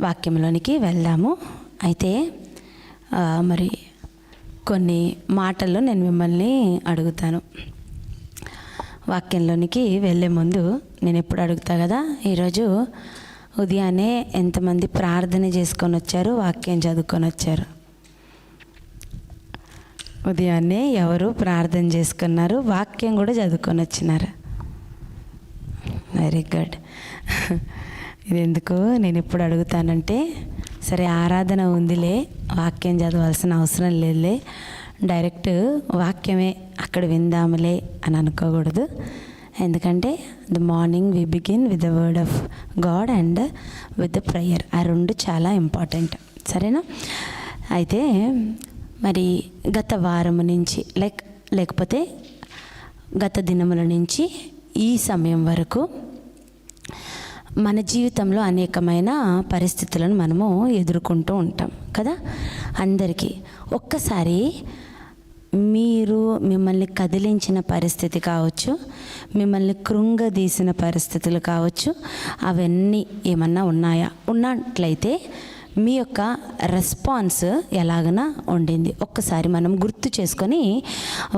వాక్యంలోనికి వెళ్దాము. అయితే మరి కొన్ని మాటలు నేను మిమ్మల్ని అడుగుతాను. వాక్యంలోనికి వెళ్ళే ముందు నేను ఎప్పుడు అడుగుతా కదా, ఈరోజు ఉదయాన్నే ఎంతమంది ప్రార్థన చేసుకొని వచ్చారు, వాక్యం చదువుకొని వచ్చారు? ఉదయాన్నే ఎవరు ప్రార్థన చేసుకున్నారు, వాక్యం కూడా చదువుకొని వచ్చినారు? Very good. ఇది ఎందుకు నేను ఇప్పుడు అడుగుతానంటే, సరే ఆరాధన ఉందిలే, వాక్యం చదవాల్సిన అవసరం లేదులే, డైరెక్ట్ వాక్యమే అక్కడ విందాములే అని అనుకోకూడదు. ఎందుకంటే the morning we begin with the word of God and with the prayer. ఆ రెండు చాలా ఇంపార్టెంట్, సరేనా? అయితే మరి గత వారం నుంచి లేకపోతే గత దినముల నుంచి ఈ సమయం వరకు మన జీవితంలో అనేకమైన పరిస్థితులను మనము ఎదుర్కొంటూ ఉంటాం కదా. అందరికీ ఒక్కసారి మిమ్మల్ని కదిలించిన పరిస్థితి కావచ్చు, మిమ్మల్ని కృంగదీసిన పరిస్థితులు కావచ్చు, అవన్నీ ఏమన్నా ఉన్నాయా? ఉన్నట్లయితే మీ యొక్క రెస్పాన్స్ ఎలాగన ఉండింది ఒక్కసారి మనం గుర్తు చేసుకొని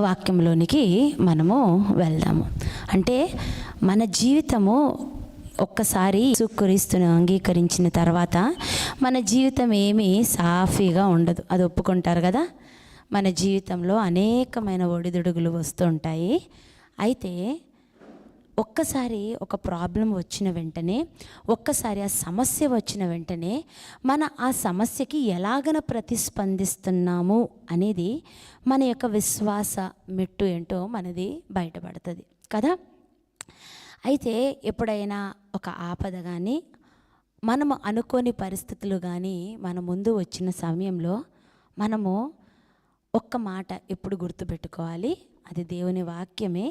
వాక్యంలోనికి మనము వెళ్దాము. అంటే మన జీవితము ఒక్కసారి క్రీస్తును అంగీకరించిన తర్వాత మన జీవితం ఏమీ సాఫీగా ఉండదు, అది ఒప్పుకుంటారు కదా. మన జీవితంలో అనేకమైన ఒడిదుడుగులు వస్తుంటాయి. అయితే ఒక్కసారి ఒక ప్రాబ్లం వచ్చిన వెంటనే, ఒక్కసారి ఆ సమస్య వచ్చిన వెంటనే మన ఆ సమస్యకి ఎలాగన ప్రతిస్పందిస్తున్నాము అనేది మన యొక్క విశ్వాస మెట్టు ఏంటో మనది బయటపడుతుంది కదా. అయితే ఎప్పుడైనా ఒక ఆపద కానీ, మనము అనుకోని పరిస్థితులు కానీ మన ముందు వచ్చిన సమయంలో మనము ఒక్క మాట ఎప్పుడు గుర్తుపెట్టుకోవాలి, అది దేవుని వాక్యమే.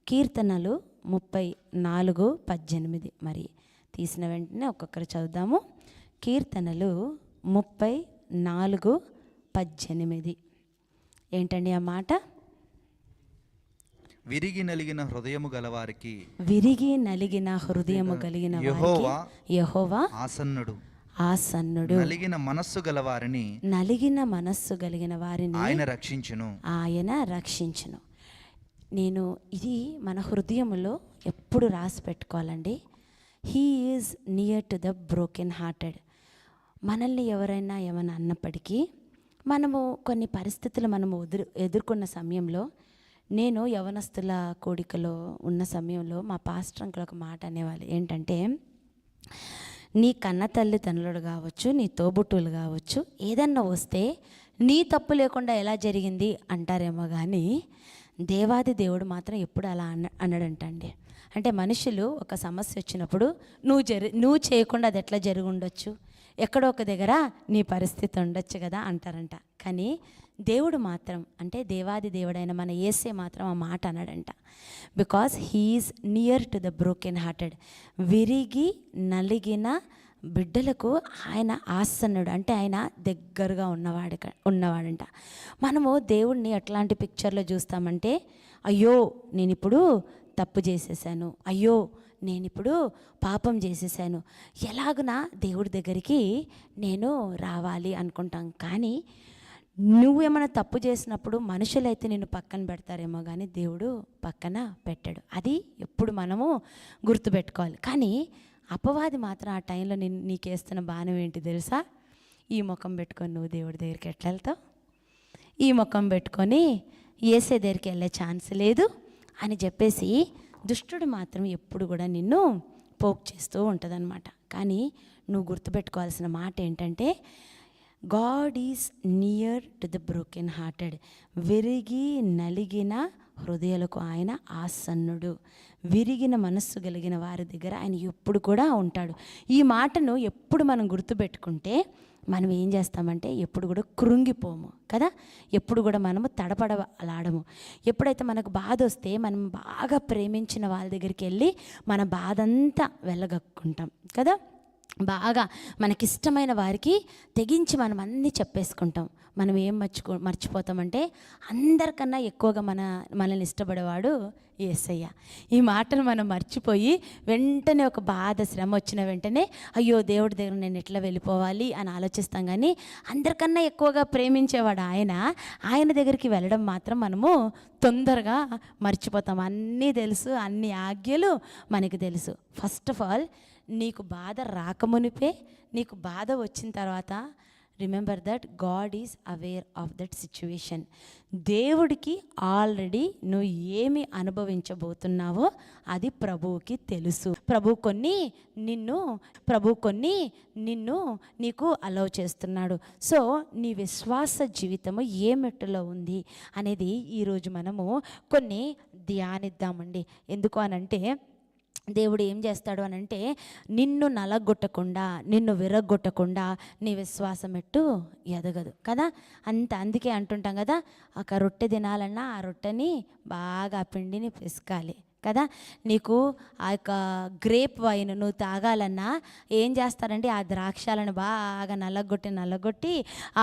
కీర్తనలు 34:18. మరి తీసిన వెంటనే ఒక్కొక్కరు చదువుదాము. కీర్తనలు 34:18. ఏంటండి ఆ మాట? విరిగి నలిగిన హృదయము గలవారికి యెహోవా ఆసన్నుడు. నలిగిన మనస్సు గలవారిని ఆయన రక్షించును. నేను ఇది మన హృదయములో ఎప్పుడు రాసి పెట్టుకోవాలండి. He is near to the broken hearted. మనల్ని ఎవరైనా ఏమైనా అన్నప్పటికీ మనము కొన్ని పరిస్థితులు మనము ఎదుర్కొన్న సమయంలో, నేను యవనస్తుల కోడికలో ఉన్న సమయంలో మా పాస్టర్ అంకుల్ ఒక మాట అనేవాళ్ళు. ఏంటంటే, నీ కన్న తల్లిదండ్రులు కావచ్చు, నీ తోబుట్టువులు కావచ్చు, ఏదన్నా వస్తే నీ తప్పు లేకుండా ఎలా జరిగింది అంటారేమో కానీ దేవాది దేవుడు మాత్రం ఎప్పుడు అలా అనడంటండి. అంటే మనుషులు ఒక సమస్య వచ్చినప్పుడు నువ్వు చేయకుండా అది ఎట్లా జరిగి ఉండొచ్చు, ఎక్కడో ఒక దగ్గర నీ పరిస్థితి ఉండొచ్చు కదా అంటారంట. కానీ దేవుడు మాత్రం, అంటే దేవాది దేవుడైన మన యేసే మాత్రం ఆ మాట అన్నాడంట. Because he is near to the broken hearted. విరిగి నలిగిన బిడ్డలకు ఆయన ఆసన్నుడు, అంటే ఆయన దగ్గరగా ఉన్నవాడంట. మనము దేవుడిని ఎట్లాంటి పిక్చర్లో చూస్తామంటే, అయ్యో నేను ఇప్పుడు తప్పు చేసేసాను, అయ్యో నేను ఇప్పుడు పాపం చేసేసాను, ఎలాగునా దేవుడి దగ్గరికి నేను రావాలి అనుకుంటాం. కానీ నువ్వేమైనా తప్పు చేసినప్పుడు మనుషులైతే నిన్ను పక్కన పెడతారేమో కానీ దేవుడు పక్కన పెట్టాడు. అది ఎప్పుడు మనము గుర్తుపెట్టుకోవాలి. కానీ అపవాది మాత్రం ఆ టైంలో నీకేస్తున్న బాణం ఏంటి తెలుసా? ఈ ముఖం పెట్టుకొని నువ్వు దేవుడి దగ్గరికి ఎట్లా వెళ్తావు, ఈ ముఖం పెట్టుకొని యేసే దగ్గరికి వెళ్ళే ఛాన్స్ లేదు అని చెప్పేసి దుష్టుడు మాత్రం ఎప్పుడు కూడా నిన్ను పోక్ చేస్తూ ఉంటుందన్నమాట. కానీ నువ్వు గుర్తుపెట్టుకోవాల్సిన మాట ఏంటంటే, God is near to the broken hearted. విరిగి నలిగిన హృదయాలకు ఆయన ఆసన్నుడు. విరిగిన మనస్సు కలిగిన వారి దగ్గర ఆయన ఎప్పుడు కూడా ఉంటాడు. ఈ మాటను ఎప్పుడు మనం గుర్తుపెట్టుకుంటే మనం ఏం చేస్తామంటే ఎప్పుడు కూడా కృంగిపోము కదా, ఎప్పుడు కూడా మనము తడపడలాడము. ఎప్పుడైతే మనకు బాధ వస్తే మనం బాగా ప్రేమించిన వాళ్ళ దగ్గరికి వెళ్ళి మన బాధ అంతా వెళ్ళగక్కుంటాం కదా. బాగా మనకిష్టమైన వారికి తెగించి మనం అన్నీ చెప్పేసుకుంటాం. మనం ఏం మర్చిపోతామంటే అందరికన్నా ఎక్కువగా మనల్ని ఇష్టపడేవాడు యేసయ్య. ఈ మాటలు మనం మర్చిపోయి వెంటనే ఒక బాధ శ్రమ వచ్చిన వెంటనే అయ్యో దేవుడి దగ్గర నేను ఎట్లా వెళ్ళిపోవాలి అని ఆలోచిస్తాం. కానీ అందరికన్నా ఎక్కువగా ప్రేమించేవాడు ఆయన దగ్గరికి వెళ్ళడం మాత్రం మనము తొందరగా మర్చిపోతాం. అన్నీ తెలుసు, అన్ని ఆజ్ఞలు మనకి తెలుసు. ఫస్ట్ ఆఫ్ ఆల్ నీకు బాధ రాకమునిపే, నీకు బాధ వచ్చిన తర్వాత remember that God is aware of that situation. దేవుడికి ఆల్రెడీ నువ్వు ఏమి అనుభవించబోతున్నావో అది ప్రభువుకి తెలుసు. ప్రభు కొన్ని నిన్ను నీకు అలౌ చేస్తున్నాడు. సో నీ విశ్వాస జీవితము ఏ మెట్టులో ఉంది అనేది ఈరోజు మనము కొన్ని ధ్యానిద్దామండి. ఎందుకు అనంటే దేవుడు ఏం చేస్తాడు అనంటే నిన్ను నలగొట్టకుండా, నిన్ను విరగొట్టకుండా నీ విశ్వాసం ఎట్టు ఎదగదు కదా. అందుకే అంటుంటాం కదా, ఒక రొట్టె తినాలన్నా ఆ రొట్టెని బాగా ఆ పిండిని పిసకాలి కదా. నీకు ఆ యొక్క గ్రేప్ వైన్ నువ్వు తాగాలన్నా ఏం చేస్తారంటే ఆ ద్రాక్షాలను బాగా నల్లగొట్టి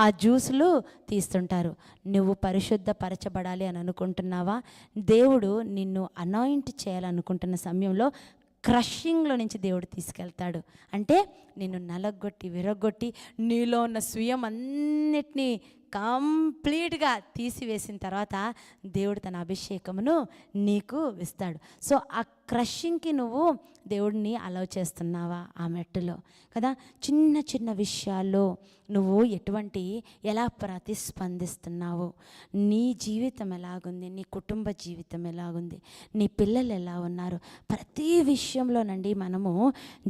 ఆ జ్యూసులు తీస్తుంటారు. నువ్వు పరిశుద్ధపరచబడాలి అని అనుకుంటున్నావా? దేవుడు నిన్ను అనాయింట్ చేయాలనుకుంటున్న సమయంలో క్రషింగ్లో నుంచి దేవుడు తీసుకెళ్తాడు. అంటే నిన్ను నలగొట్టి విరగొట్టి నీలో ఉన్న స్వీయం అన్నిటినీ కంప్లీట్గా తీసివేసిన తర్వాత దేవుడు తన అభిషేకమును నీకు ఇస్తాడు. సో ఆ క్రషింగ్కి నువ్వు దేవుడిని అలౌ చేస్తున్నావా ఆ మెట్టులో కదా. చిన్న చిన్న విషయాల్లో నువ్వు ఎలా ప్రతిస్పందిస్తున్నావు, నీ జీవితం ఎలాగుంది, నీ కుటుంబ జీవితం ఎలాగుంది, నీ పిల్లలు ఎలా ఉన్నారు, ప్రతి విషయంలోనండి మనము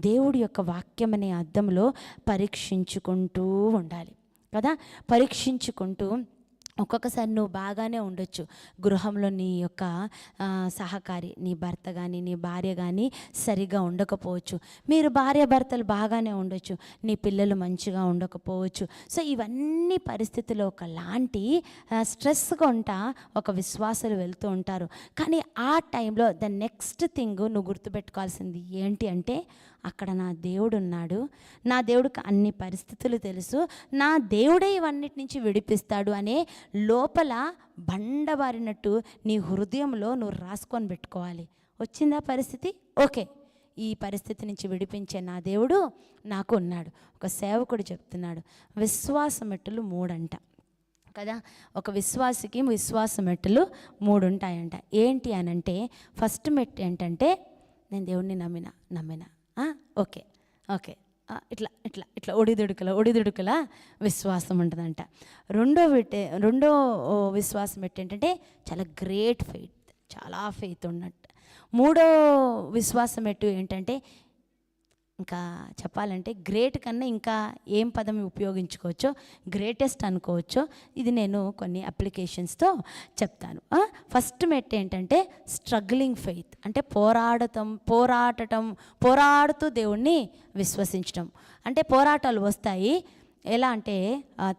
దేవుడి యొక్క వాక్యం అనే అద్దంలో పరీక్షించుకుంటూ ఉండాలి కదా. పరీక్షించుకుంటూ ఒక్కొక్కసారి నువ్వు బాగానే ఉండొచ్చు, గృహంలో నీ యొక్క సహకారి, నీ భర్త కానీ నీ భార్య కానీ సరిగా ఉండకపోవచ్చు. మీరు భార్యాభర్తలు బాగానే ఉండొచ్చు, నీ పిల్లలు మంచిగా ఉండకపోవచ్చు. సో ఇవన్నీ పరిస్థితుల్లో ఒకలాంటి స్ట్రెస్గా ఒక విశ్వాసులు వెళ్తూ ఉంటారు. కానీ ఆ టైంలో ద నెక్స్ట్ థింగ్ నువ్వు గుర్తుపెట్టుకోవాల్సింది ఏంటి అంటే, అక్కడ నా దేవుడు ఉన్నాడు, నా దేవుడికి అన్ని పరిస్థితులు తెలుసు, నా దేవుడే ఇవన్నిటి నుంచి విడిపిస్తాడు అనే లోపల బండబారినట్టు నీ హృదయంలో నువ్వు రాసుకొని పెట్టుకోవాలి. వచ్చిందా పరిస్థితి? ఓకే, ఈ పరిస్థితి నుంచి విడిపించే నా దేవుడు నాకు ఉన్నాడు. ఒక సేవకుడు చెప్తున్నాడు, విశ్వాస మెట్టులు 3 అంట కదా. ఒక విశ్వాసికి విశ్వాస మెట్టులు 3 ఉంటాయంట. ఏంటి అనంటే, ఫస్ట్ మెట్టు ఏంటంటే నేను దేవుడిని నమ్మిన ఓకే ఇట్లా ఒడిదుడుకుల విశ్వాసం ఉంటుందంట. రెండో విశ్వాసం ఏంటంటే చాలా గ్రేట్ ఫెయిత్, చాలా ఫెయిత్ ఉన్నట్టు. మూడో విశ్వాసం ఏంటంటే ఇంకా చెప్పాలంటే గ్రేట్ కన్నా ఇంకా ఏం పదం ఉపయోగించుకోవచ్చో, గ్రేటెస్ట్ అనుకోవచ్చో, ఇది నేను కొన్ని అప్లికేషన్స్తో చెప్తాను. ఫస్ట్ మెట్ ఏంటంటే స్ట్రగ్లింగ్ ఫెయిత్, అంటే పోరాడుతూ దేవుణ్ణి విశ్వసించడం. అంటే పోరాటాలు వస్తాయి, ఎలా అంటే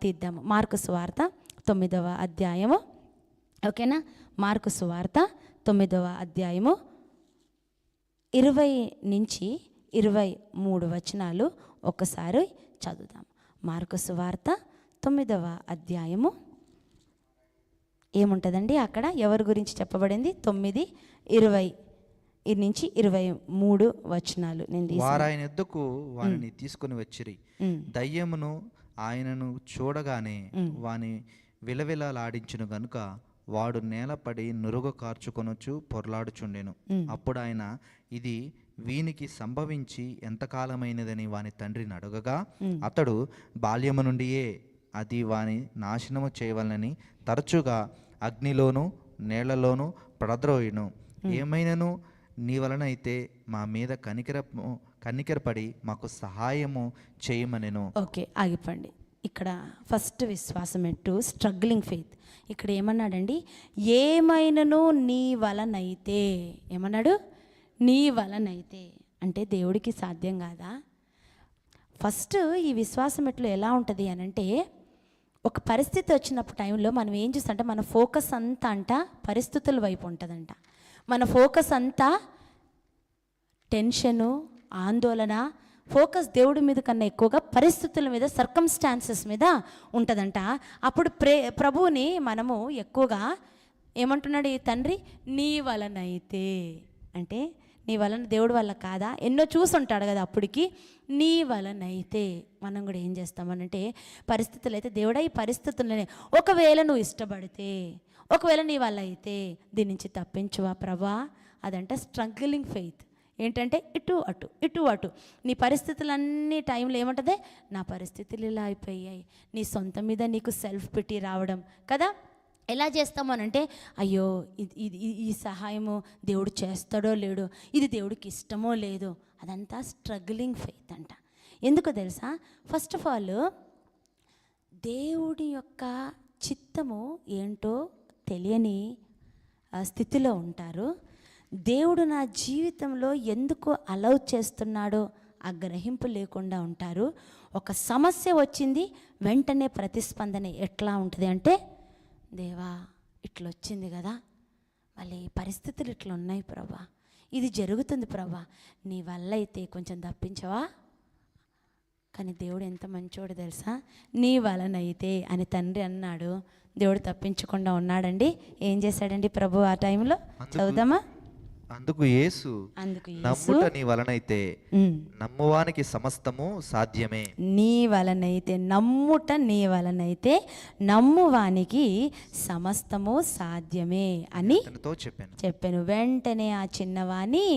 తీద్దాము. మార్కు సువార్త 9వ అధ్యాయము, ఓకేనా. మార్కు సువార్త 9వ అధ్యాయము 20 నుంచి 23 వచనాలు ఒక్కసారి చదువుదాం. మార్కు సువార్త 9వ అధ్యాయము ఏముంటుందండి అక్కడ, ఎవరి గురించి చెప్పబడింది? 9:20 నుంచి 23 వచనాలు నేను వారాయన ఎద్దుకు వానిని తీసుకుని వచ్చిరి. దయ్యమును ఆయనను చూడగానే వాని విలవిలలాడించును గనుక వాడు నేలపడి నురుగ కార్చుకొనొచ్చు పొర్లాడుచుండెను. అప్పుడు ఆయన ఇది వీనికి సంభవించి ఎంతకాలమైనదని వాని తండ్రిని అడగగా, అతడు బాల్యము నుండియే అది వాని నాశనము చేయవలనని తరచుగా అగ్నిలోను నేళ్లలోను పడద్రోయును. ఏమైనను నీ వలన అయితే మా మీద కనికరపడి మాకు సహాయము చేయమనెను. ఓకే, ఆగిపోండి. ఇక్కడ ఫస్ట్ విశ్వాసం స్ట్రగ్లింగ్ ఫెయిత్. ఇక్కడ ఏమన్నాడండి? ఏమైనను నీ వలనైతే, ఏమన్నాడు? నీ వలనైతే అంటే దేవుడికి సాధ్యం కాదా? ఫస్ట్ ఈ విశ్వాసం ఎలా ఉంటుంది అనంటే, ఒక పరిస్థితి వచ్చినప్పుడు టైంలో మనం ఏం చూస్తామంటే మన ఫోకస్ అంతా పరిస్థితుల వైపు ఉంటుందంట. మన ఫోకస్ అంతా టెన్షను, ఆందోళన, ఫోకస్ దేవుడి మీద కన్నా ఎక్కువగా పరిస్థితుల మీద, సర్కమ్స్టాన్సెస్ మీద ఉంటుందంట. అప్పుడు ప్రభువుని మనము ఎక్కువగా ఏమంటున్నాడు ఈ తండ్రి, నీ వలనైతే అంటే నీ వలన, దేవుడి వల్ల కాదా, ఎన్నో చూసుంటాడు కదా అప్పటికి. నీ వలనైతే మనం కూడా ఏం చేస్తామనంటే పరిస్థితులు అయితే, దేవుడా ఈ పరిస్థితులనే ఒకవేళ నువ్వు ఇష్టపడితే, ఒకవేళ నీ వల్ల అయితే దీని నుంచి తప్పించువా ప్రభా. అదంట స్ట్రగ్లింగ్ ఫెయిత్. ఏంటంటే ఇటు అటు ఇటు అటు నీ పరిస్థితులన్నీ టైంలో ఏమంటుంది, నా పరిస్థితులు ఇలా అయిపోయాయి, నీ సొంత మీద నీకు సెల్ఫ్ పిటీ రావడం కదా. ఎలా చేస్తాము అని అంటే, అయ్యో ఇది ఈ సహాయము దేవుడు చేస్తాడో లేడో, ఇది దేవుడికి ఇష్టమో లేదో, అదంతా స్ట్రగ్లింగ్ ఫెయిత్ అంట. ఎందుకో తెలుసా, ఫస్ట్ ఆఫ్ ఆల్ దేవుడి యొక్క చిత్తము ఏంటో తెలియని స్థితిలో ఉంటారు. దేవుడు నా జీవితంలో ఎందుకు అలౌ చేస్తున్నాడో ఆ గ్రహింపు లేకుండా ఉంటారు. ఒక సమస్య వచ్చింది, వెంటనే ప్రతిస్పందన ఎట్లా ఉంటుంది అంటే, దేవా ఇట్లా వచ్చింది కదా, మళ్ళీ పరిస్థితులు ఇట్లా ఉన్నాయి ప్రభా, ఇది జరుగుతుంది ప్రభా, నీ వల్ల అయితే కొంచెం తప్పించవా. కానీ దేవుడు ఎంత మంచోడు తెలుసా, నీ వలనైతే అని తండ్రి అన్నాడు. దేవుడు తప్పించకుండా ఉన్నాడండి. ఏం చేశాడండి ప్రభు ఆ టైంలో, చదువుదామా. అందుకు యేసు నమ్ముట నీ వలనైతే నమ్మువానికి సమస్తము సాధ్యమే. నీ వలనైతే, నమ్ముట నీ వలనైతే నమ్మువానికి సమస్తము సాధ్యమే అని చెప్పాను. వెంటనే ఆ చిన్నవాని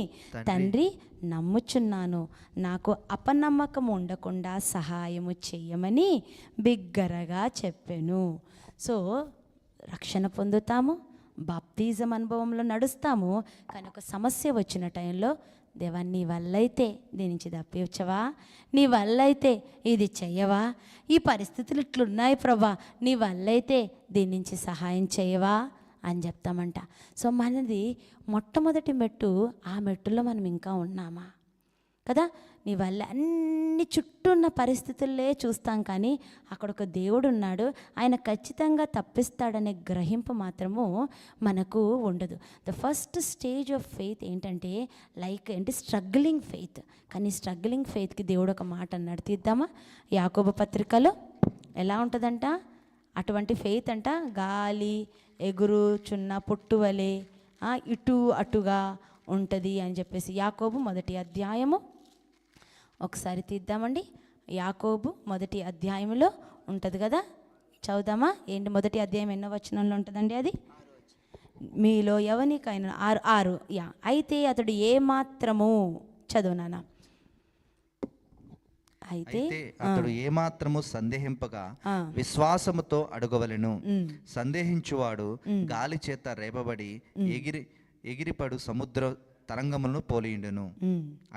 తండ్రి, నమ్ముచున్నాను, నాకు అపనమ్మకం ఉండకుండా సహాయము చెయ్యమని బిగ్గరగా చెప్పాను. సో రక్షణ పొందుతాము, బాప్తిజం అనుభవంలో నడుస్తాము. కానీ ఒక సమస్య వచ్చిన టైంలో, దేవా నీ వల్లైతే దీని నుంచి తప్పించవా, నీ వల్లైతే ఇది చెయ్యవా, ఈ పరిస్థితులు ఇట్లున్నాయి ప్రభా, నీ వల్లైతే దీని నుంచి సహాయం చేయవా అని చెప్తామంట. సో మనది మొట్టమొదటి మెట్టు, ఆ మెట్టులో మనం ఇంకా ఉన్నామా కదా. నీ వల్ల అన్ని చుట్టూ ఉన్న పరిస్థితుల్లే చూస్తాం, కానీ అక్కడ ఒక దేవుడు ఉన్నాడు, ఆయన ఖచ్చితంగా తప్పిస్తాడనే గ్రహింపు మాత్రము మనకు ఉండదు. The first stage of faith ఏంటంటే స్ట్రగ్లింగ్ ఫెయిత్. కానీ స్ట్రగ్లింగ్ ఫెయిత్కి దేవుడు ఒక మాట అన్నాడు, తీద్దామా. యాకోబు పత్రికలో ఎలా ఉంటుందంట, అటువంటి ఫెయిత్ అంట గాలి ఎగురుచున్న పుట్టువలే ఇటు అటుగా ఉంటుంది అని చెప్పేసి. యాకోబు 1వ అధ్యాయము ఒకసారి తీద్దామండి. యాకోబు 1వ అధ్యాయంలో ఉంటుంది కదా, చదువుదామా. ఏంటి 1వ అధ్యాయం ఎన్నో వచనంలో ఉంటుందండి అది, మీలో ఎవరికైనా 6 అయితే అతడు ఏమాత్రము, చదువునానా. అయితే అతడు ఏమాత్రము సందేహింపగా విశ్వాసముతో అడగవలెను. సందేహించువాడు గాలి చేత రేపబడి ఎగిరిపడు సముద్ర తరంగములను పోలియుండును.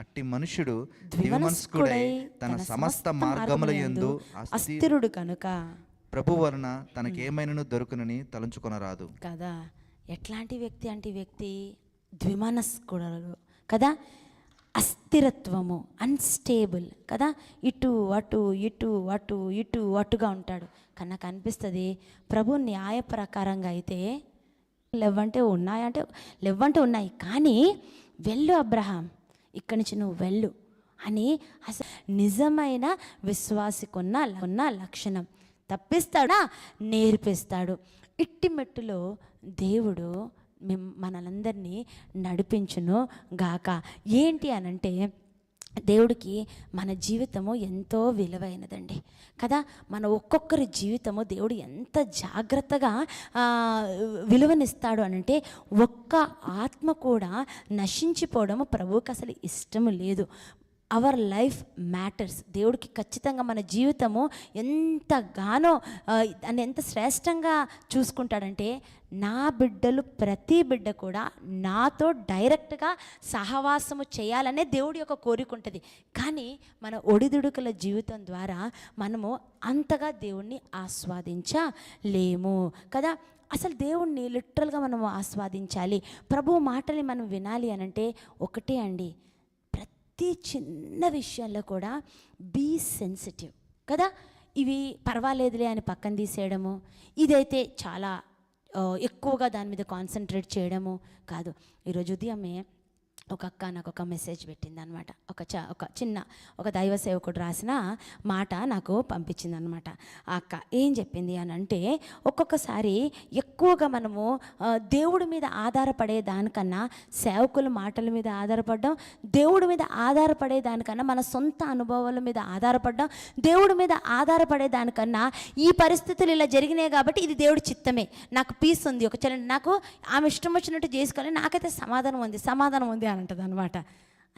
అట్టి మనుషుడు ద్విమనస్కుడై తన సమస్త మార్గముల యందు అస్థిరుడు కనుక ప్రభు వలన తనకేమైనను దొరుకునని తలంచుకొనరాదు కదా. ఎట్లాంటి వ్యక్తి అంటే వ్యక్తి ద్విమనస్కుడు కదా, అస్థిరత్వము, అన్స్టేబుల్ కదా, ఇటు అటు ఇటు అటు ఇటు అటుగా ఉంటాడు. కానీ నాకు అనిపిస్తుంది ప్రభు న్యాయ ప్రకారంగా అయితే లేవంటే ఉన్నాయి, కానీ వెళ్ళు అబ్రహాం, ఇక్కడి నుంచి నువ్వు వెళ్ళు అని అసలు నిజమైన విశ్వాసికున్న లక్షణం. తప్పిస్తాడా, నేర్పిస్తాడు. ఇట్టి మెట్టులో దేవుడు మనలందరినీ నడిపించును గాక. ఏంటి అనంటే, దేవుడికి మన జీవితము ఎంతో విలువైనదండి కదా. మన ఒక్కొక్కరి జీవితము దేవుడు ఎంత జాగ్రత్తగా విలువనిస్తాడు అనంటే, ఒక్క ఆత్మ కూడా నశించిపోవడము ప్రభువుకి అసలు ఇష్టము లేదు. Our life matters. దేవుడికి ఖచ్చితంగా మన జీవితము ఎంతగానో అని ఎంత శ్రేష్టంగా చూసుకుంటాడంటే, నా బిడ్డలు ప్రతి బిడ్డ కూడా నాతో డైరెక్ట్గా సహవాసము చేయాలనే దేవుడి యొక్క కోరిక ఉంటుంది. కానీ మన ఒడిదుడుకుల జీవితం ద్వారా మనము అంతగా దేవుణ్ణి ఆస్వాదించలేము కదా. అసలు దేవుణ్ణి లిటరల్గా మనము ఆస్వాదించాలి, ప్రభు మాటల్ని మనం వినాలి అనంటే ఒకటే అండి, ప్రతి చిన్న విషయంలో కూడా బీ సెన్సిటివ్ కదా. ఇవి పర్వాలేదులే అని పక్కన తీసేయడము, ఇదైతే చాలా ఎక్కువగా దాని మీద కాన్సన్ట్రేట్ చేయడము కాదు. ఈరోజు ఉదయమే ఒక అక్క నాకు ఒక మెసేజ్ పెట్టింది అనమాట. ఒక దైవ సేవకుడు రాసిన మాట నాకు పంపించింది అనమాట. ఆ అక్క ఏం చెప్పింది అని అంటే, ఒక్కొక్కసారి ఎక్కువగా మనము దేవుడి మీద ఆధారపడే దానికన్నా, సేవకుల మాటల మీద ఆధారపడడం, దేవుడి మీద ఆధారపడే దానికన్నా, మన సొంత అనుభవాల మీద ఆధారపడడం, దేవుడి మీద ఆధారపడే దానికన్నా, ఈ పరిస్థితులు ఇలా జరిగినాయి కాబట్టి ఇది దేవుడి చిత్తమే, నాకు పీస్ ఉంది, ఒక నాకు ఆమె ఇష్టం వచ్చినట్టు చేసుకోవాలి, నాకైతే సమాధానం ఉంది అని అంటది అనమాట.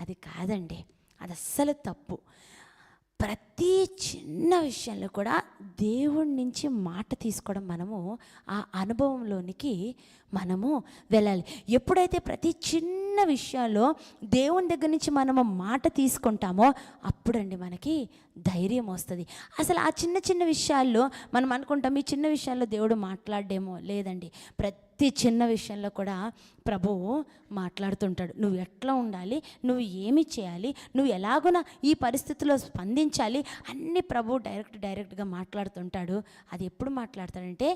అది కాదండి, అది అస్సలు తప్పు. ప్రతి చిన్న విషయంలో కూడా దేవుడి నుంచి మాట తీసుకోవడం, మనము ఆ అనుభవంలోనికి మనము వెళ్ళాలి. ఎప్పుడైతే ప్రతి చిన్న విషయాల్లో దేవుని దగ్గర నుంచి మనము మాట తీసుకుంటామో అప్పుడండి మనకి ధైర్యం వస్తుంది. అసలు ఆ చిన్న చిన్న విషయాల్లో మనం అనుకుంటాం ఈ చిన్న విషయాల్లో దేవుడు మాట్లాడేమో, లేదండి, ప్రతి చిన్న విషయంలో కూడా ప్రభువు మాట్లాడుతుంటాడు. నువ్వు ఎట్లా ఉండాలి, నువ్వు ఏమి చేయాలి, నువ్వు ఎలాగున ఈ పరిస్థితిలో స్పందించాలి, అన్నీ ప్రభువు డైరెక్ట్గా మాట్లాడుతుంటాడు. అది ఎప్పుడు మాట్లాడతాడంటే,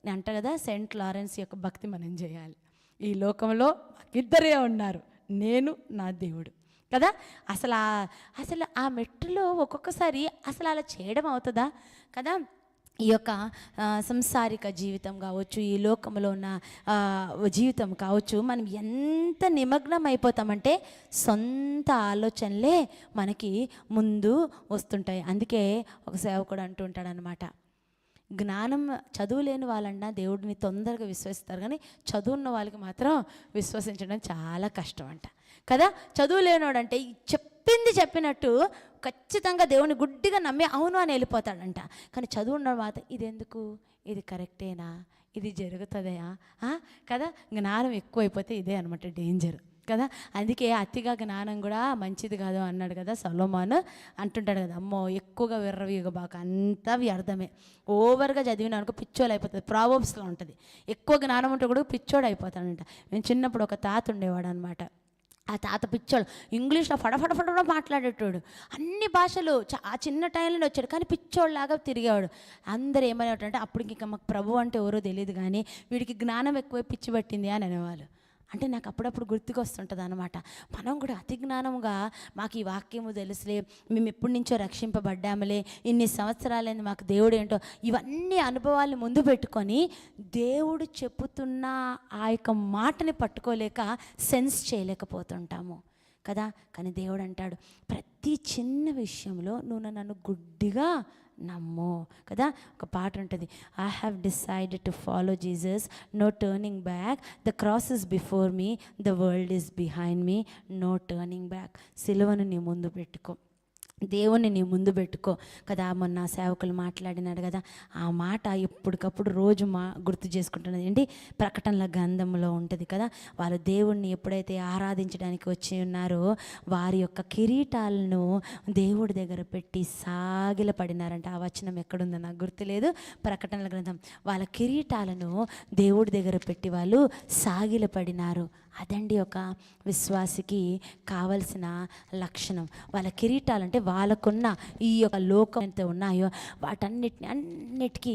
నేను అంట కదా, సెయింట్ లారెన్స్ యొక్క భక్తి మనం చేయాలి. ఈ లోకంలో ఇద్దరే ఉన్నారు, నేను నా దేవుడు కదా. అసలు ఆ మెట్టులో ఒక్కొక్కసారి అసలు అలా చేయడం అవుతుందా కదా. ఈ యొక్క సంసారిక జీవితం కావచ్చు, ఈ లోకంలో ఉన్న జీవితం కావచ్చు, మనం ఎంత నిమగ్నం అయిపోతామంటే సొంత ఆలోచనలే మనకి ముందు వస్తుంటాయి. అందుకే ఒక సేవకుడు అంటూ ఉంటాడనమాట, జ్ఞానం చదువు లేని వాళ్ళన్నా దేవుడిని తొందరగా విశ్వసిస్తారు, కానీ చదువున్న వాళ్ళకి మాత్రం విశ్వసించడం చాలా కష్టం అంట కదా. చదువు లేనివాడంటే చెప్పింది చెప్పినట్టు ఖచ్చితంగా దేవుని గుడ్డిగా నమ్మి అవును అని వెళ్ళిపోతాడంట. కానీ చదువు ఉన్న మాత్రం ఇది ఎందుకు, ఇది కరెక్టేనా, ఇది జరుగుతుందా కదా. జ్ఞానం ఎక్కువైపోతే ఇదే అనమాట డేంజర్ కదా. అందుకే అతిగా జ్ఞానం కూడా మంచిది కాదు అన్నాడు కదా సొలొమోను. అంటుంటాడు కదా, అమ్మో ఎక్కువగా విర్రవీగబాక, అంతా వ్యర్థమే. ఓవర్గా చదివిన అనుకో పిచ్చోళ్ళు అయిపోతుంది. ప్రావర్బ్స్లో ఉంటుంది, ఎక్కువ జ్ఞానం ఉంటే కూడా పిచ్చోడు అయిపోతాడంట. మేము చిన్నప్పుడు ఒక తాత ఉండేవాడు అనమాట. ఆ తాత పిచ్చోడు, ఇంగ్లీష్లో ఫటఫట మాట్లాడేటోడు, అన్ని భాషలు ఆ చిన్న టైంలోనే వచ్చాడు, కానీ పిచ్చోళ్ళలాగా తిరిగేవాడు. అందరూ ఏమనేవాడంటే, అప్పటికి ఇంకా మాకు ప్రభు అంటే ఎవరో తెలియదు, కానీ వీడికి జ్ఞానం ఎక్కువ పిచ్చి పట్టింది అని అనేవాళ్ళు. అంటే నాకు అప్పుడప్పుడు గుర్తుకొస్తుంటుంది అనమాట. మనం కూడా అతి జ్ఞానంగా మాకు ఈ వాక్యము తెలుసులే, మేము ఎప్పటి నుంచో రక్షింపబడ్డాములే, ఇన్ని సంవత్సరాలైంది మాకు దేవుడు ఏంటో, ఇవన్నీ అనుభవాలు ముందు పెట్టుకొని దేవుడు చెప్పుతున్న ఆ యొక్క మాటని పట్టుకోలేక సెన్స్ చేయలేకపోతుంటాము కదా. కానీ దేవుడు అంటాడు, ప్రతి చిన్న విషయంలో నువ్వు నన్ను గుడ్డిగా నమ్ము కదా. ఒక పాట ఉంటుంది, I have decided to follow Jesus, no turning back, the cross is before me, the world is behind me, no turning back. సిలువను నీ ముందు పెట్టుకో, దేవుణ్ణి నీ ముందు పెట్టుకో కదా. మొన్న సేవకులు మాట్లాడినాడు కదా, ఆ మాట ఎప్పటికప్పుడు రోజు గుర్తు చేసుకుంటున్నది ఏంటి, ప్రకటనల గ్రంథంలో ఉంటుంది కదా. వాళ్ళు దేవుణ్ణి ఎప్పుడైతే ఆరాధించడానికి వచ్చి ఉన్నారో వారి యొక్క కిరీటాలను దేవుడి దగ్గర పెట్టి సాగిలపడినారంట. ఆ వచనం ఎక్కడుందో నాకు గుర్తులేదు, ప్రకటనల గ్రంథం. వాళ్ళ కిరీటాలను దేవుడి దగ్గర పెట్టి వాళ్ళు సాగిలపడినారు. అదండి ఒక విశ్వాసికి కావలసిన లక్షణం. వాళ్ళ కిరీటాలంటే వాళ్ళకున్న ఈ యొక్క లోకం ఎంత ఉన్నాయో వాటన్నిటికీ